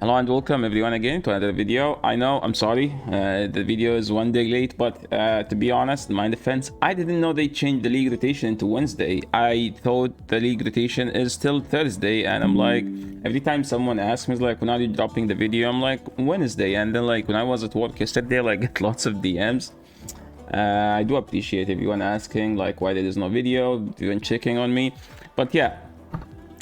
Hello and welcome everyone again to another video. I know, I'm sorry, the video is one day late, but to be honest, in my defense, I didn't know they changed the league rotation into Wednesday. I thought the league rotation is still Thursday, and I'm like, every time someone asks me, like, when are you dropping the video? I'm like, Wednesday. And then like when I was at work yesterday, like, get lots of DMs. I do appreciate everyone asking, like, why there is no video, even checking on me. But yeah,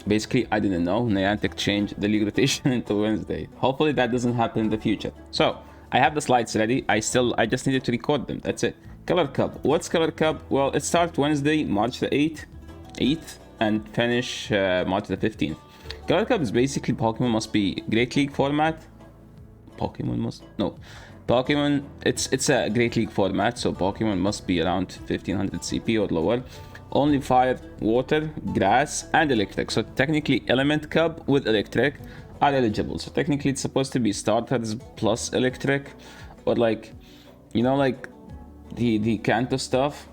basically, I didn't know Niantic changed the league rotation into Wednesday. Hopefully that doesn't happen in the future. So I have the slides ready. I just needed to record them. That's it. Color Cup. What's Color Cup? Well, it starts Wednesday, March the 8th, and finish March the 15th. Color Cup is basically Pokemon must be Great League format. Pokemon, it's a Great League format, so Pokemon must be around 1500 CP or lower. Only fire, water, grass, and electric. So technically Element Cup with electric are eligible. So technically it's supposed to be starters plus electric, or like, you know, like the Kanto stuff,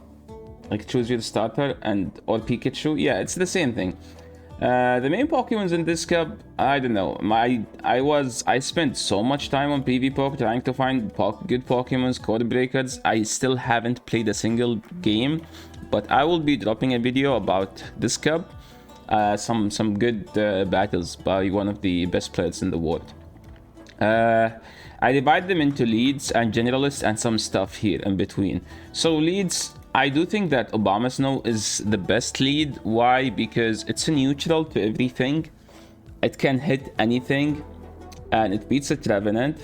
like choose your starter and or Pikachu. Yeah, it's the same thing. The main Pokemons in this cup, I don't know. I spent so much time on PvPoke trying to find good Pokemons, code breakers. I still haven't played a single game, but I will be dropping a video about this cup. Some good battles by one of the best players in the world. I divide them into leads and generalists and some stuff here in between. So leads, I do think that Obama Snow is the best lead. Why? Because it's a neutral to everything. It can hit anything, and it beats a Trevenant.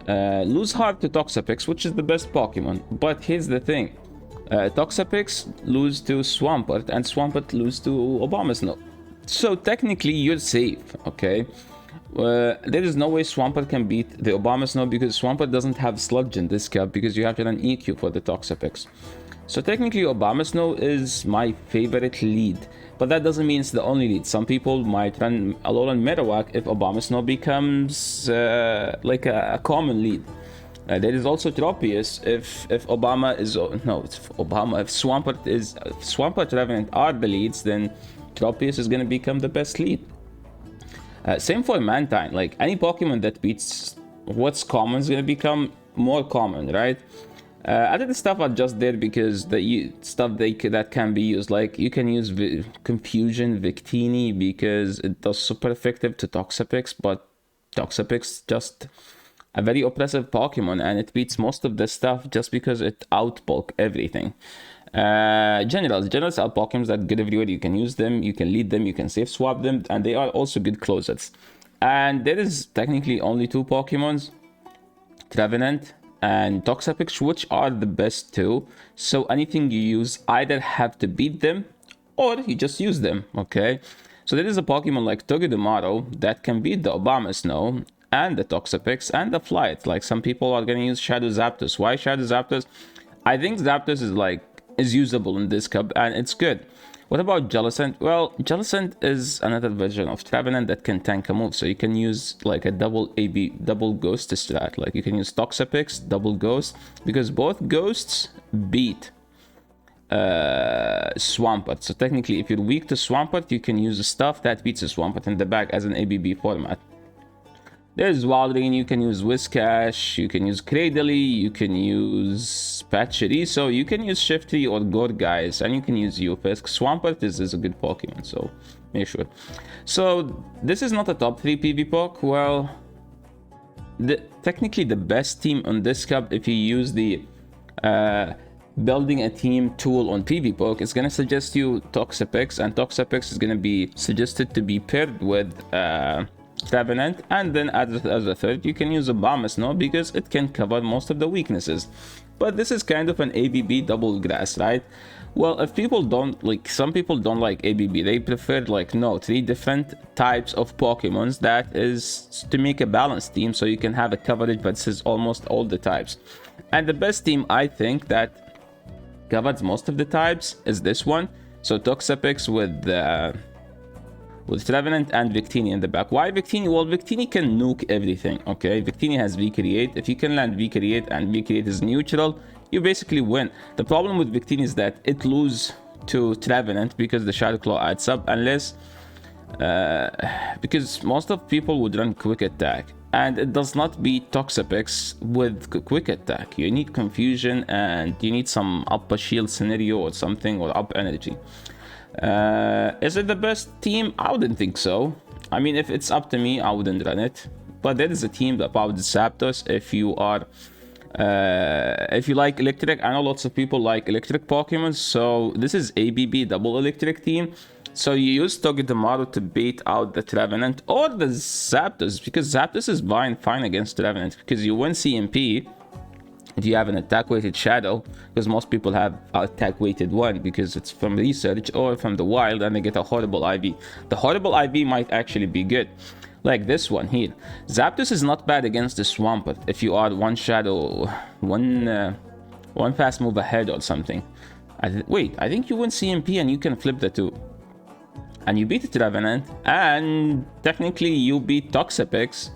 Lose Heart to Toxapex, which is the best Pokemon. But here's the thing. Toxapex lose to Swampert, and Swampert lose to Obama Snow. So technically you're safe, okay? There is no way Swampert can beat the Obama Snow because Swampert doesn't have Sludge in this cup because you have to run EQ for the Toxapex. So technically Obama Snow is my favorite lead, but that doesn't mean it's the only lead. Some people might run Alolan Marowak if Obama Snow becomes like a common lead. There is also Tropius if Obama is if Swampert Revenant are the leads, then Tropius is gonna become the best lead. Same for Mantine. Like any Pokemon that beats what's common is gonna become more common, right? Other stuff are just there because the stuff that can be used. Like you can use Confusion Victini because it does super effective to Toxapex, but Toxapex just a very oppressive Pokemon, and it beats most of the stuff just because it outbulk everything. Generals are Pokemons that good everywhere. You can use them, you can lead them, you can safe swap them, and they are also good closers. And there is technically only two Pokemons, Trevenant and Toxapex, which are the best two. So anything you use either have to beat them or you just use them, okay? So there is a Pokemon like Togedemaru that can beat the Obama Snow and the Toxapex and the Flight. Like some people are gonna use Shadow Zapdos. Why Shadow Zapdos? I think Zapdos is usable in this cup and it's good. What about Jellicent? Well, Jellicent is another version of Trevenant that can tank a move, so you can use like a double ghost strat. Like you can use Toxapex, double ghost, because both ghosts beat Swampert. So technically if you're weak to Swampert, you can use stuff that beats a Swampert in the back as an ABB format. There's Walrein, you can use Whiscash, you can use Cradily, you can use Pachiriso, you can use Shiftry or Gorgeist, and you can use Ufisk. Swampert is a good Pokemon, so make sure. So this is not a top 3 PvPoke. Well, technically the best team on this cup, if you use the building a team tool on PvPoke, it's gonna suggest you Toxapex, and Toxapex is gonna be suggested to be paired with Trevenant, and then as a third you can use Obama Snow because it can cover most of the weaknesses. But this is kind of an ABB double grass, right? Well, if people don't like, some people don't like ABB, they prefer like 3 different types of Pokemons. That is to make a balanced team so you can have a coverage versus almost all the types. And the best team I think that covers most of the types is this one. So Toxapex with Trevenant and Victini in the back. Why Victini? Well, Victini can nuke everything, okay? Victini has V-Create. If you can land V-Create and V-Create is neutral, you basically win. The problem with Victini is that it loses to Trevenant because the Shadow Claw adds up, unless Because most of people would run quick attack, and it does not beat Toxapex with quick attack. You need confusion, and you need some up a shield scenario or something, or up energy. Is it the best team? I wouldn't think so. I mean, if it's up to me, I wouldn't run it. But there is a team about Zapdos. If you are if you like electric, I know lots of people like electric Pokemon, so this is ABB double electric team. So you use Togedemaru to bait out the Trevenant or the Zapdos, because Zapdos is fine against Trevenant, because you win CMP if you have an attack weighted shadow, because most people have attack weighted one because it's from research or from the wild, and they get a horrible IV. The horrible IV might actually be good, like this one here. Zapdos is not bad against the Swampert if you are one shadow, one fast move ahead or something. Wait, I think you win CMP and you can flip the two. And you beat the Trevenant, and technically you beat Toxapex.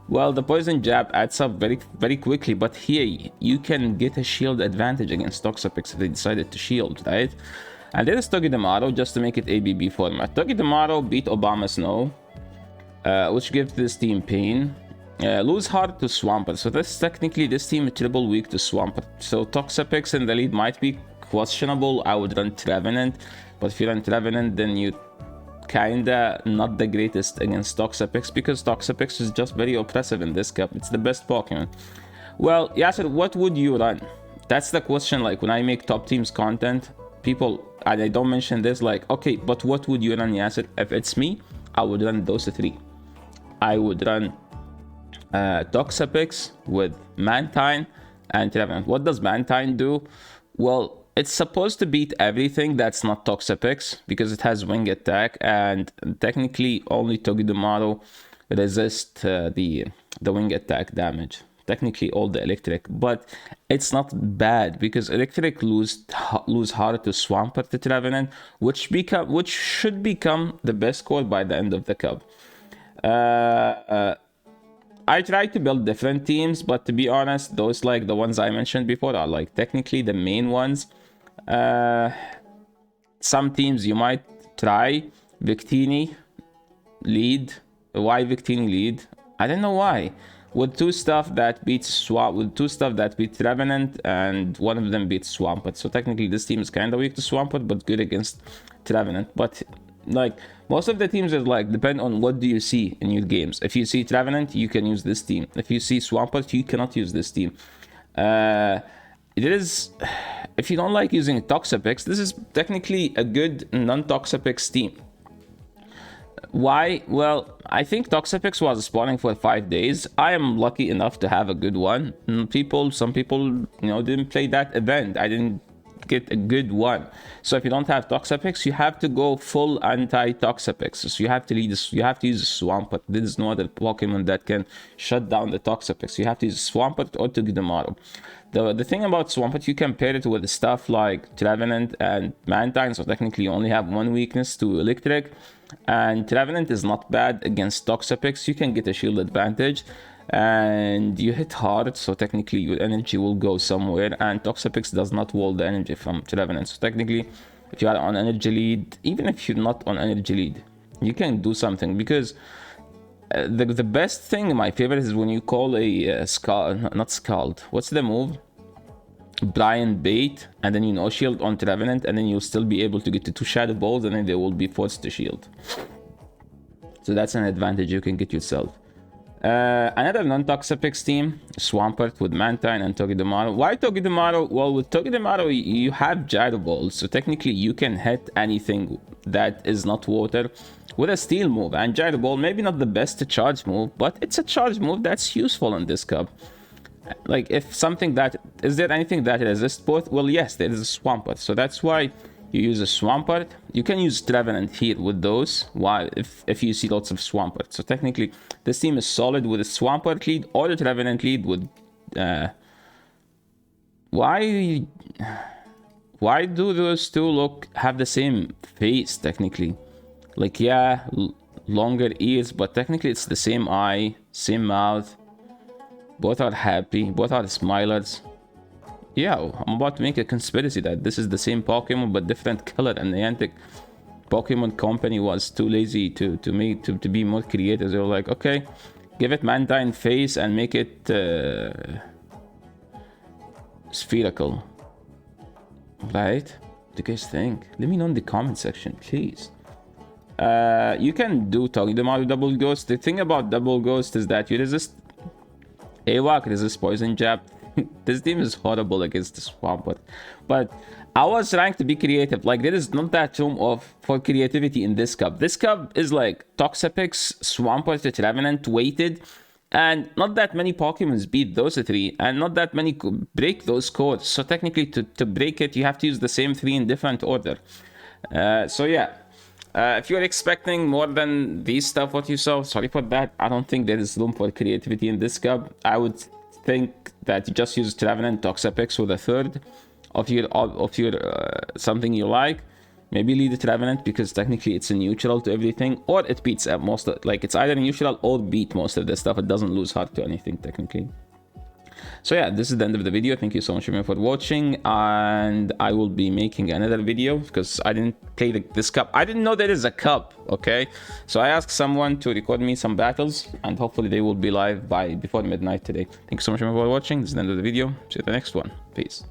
Well, the poison jab adds up very quickly, but here you can get a shield advantage against Toxapex if they decided to shield, right? And there is Togedemaru, just to make it ABB format. Togedemaru beat Obama Snow, which gives this team pain. Lose hard to Swampert, so that's technically this team is triple weak to Swampert. So Toxapex in the lead might be questionable. I would run Trevenant, but if you run Trevenant, then you kinda not the greatest against Toxapex, because Toxapex is just very oppressive in this cup. It's the best Pokemon. Well, Yasser, what would you run? That's the question. Like, when I make top teams content, people, and I don't mention this, like, okay, but what would you run, Yasser? If it's me, I would run those three. I would run Toxapex with Mantine and Trevenant. What does Mantine do? Well, it's supposed to beat everything that's not Toxapex, because it has wing attack, and technically only Togedemaru resists the wing attack damage. Technically all the electric, but it's not bad because electric lose hard to Swampert to Trevenant, which should become the best core by the end of the cup. I tried to build different teams, but to be honest, those like the ones I mentioned before are like technically the main ones. Some teams you might try. Victini lead. Why Victini lead? I don't know why. With two stuff that beats Trevenant, and one of them beats Swampert. So technically this team is kind of weak to Swampert, but good against Trevenant. But like most of the teams is like depend on what do you see in your games. If you see Trevenant, you can use this team. If you see Swampert, you cannot use this team. If you don't like using Toxapex, this is technically a good non-Toxapex team. Why? Well, I think Toxapex was spawning for 5 days. I am lucky enough to have a good one. Some people, didn't play that event. I didn't get a good one. So if you don't have Toxapex, you have to go full anti-Toxapex. So you have to use Swampert. There is no other Pokemon that can shut down the Toxapex. You have to use Swampert or Togedemaru. The thing about Swampert, you compare it with stuff like Trevenant and Mantine, so technically you only have one weakness to electric, and Trevenant is not bad against Toxapex. You can get a shield advantage, and you hit hard, so technically your energy will go somewhere, and Toxapex does not wall the energy from Trevenant. So technically, if you are on energy lead, even if you're not on energy lead, you can do something, because the best thing, my favorite, is when you call a not Scald. What's the move? Brian Bait, and then you no shield on Trevenant, and then you'll still be able to get to 2 Shadow Balls, and then they will be forced to shield. So that's an advantage you can get yourself. Another non-Toxapex team, Swampert with Mantine and Togedemaru. Why Togedemaru? Well, with Togedemaru, you have Gyro Balls, so technically you can hit anything that is not water with a Steel move. And Gyro Ball, maybe not the best charge move, but it's a charge move that's useful in this cup. Like, if something that... Is there anything that resists both? Well, yes, there is a Swampert. So that's why you use a Swampert. You can use Trevenant here with those, while if you see lots of Swampert. So technically, this team is solid with a Swampert lead or the Trevenant lead with... Why do those two have the same face, technically? Like, yeah, longer ears, but technically it's the same eye, same mouth. Both are happy, both are smilers. Yeah, I'm about to make a conspiracy that this is the same Pokemon but different color and Niantic Pokemon Company was too lazy to be more creative. They were like, okay, give it Mantine face and make it spherical. Right? What do you guys think? Let me know in the comment section, please. You can do Togedemaru Double Ghost. The thing about Double Ghost is that you resist AWAC, resist Poison Jab. This team is horrible against the Swampert. But I was trying to be creative. Like, there is not that room for creativity in this cup. This cup is like Toxapex, Swampert, Revenant weighted. And not that many Pokemons beat those three. And not that many break those codes. So technically, to break it, you have to use the same three in different order. So yeah. If you're expecting more than these stuff, what you saw, sorry for that. I don't think there is room for creativity in this cup. I would think that you just use Trevenant, Toxapex with a third of your something you like. Maybe lead the Trevenant because technically it's a neutral to everything, or it beats most of, like, it's either neutral or beat most of the stuff. It doesn't lose hard to anything technically. So yeah, this is the end of the video. Thank you so much for watching, and I will be making another video because I didn't play this cup. I didn't know there is a cup, okay? So I asked someone to record me some battles, and hopefully they will be live before midnight today. Thank you so much for watching. This is the end of the video. See you in the next one. Peace.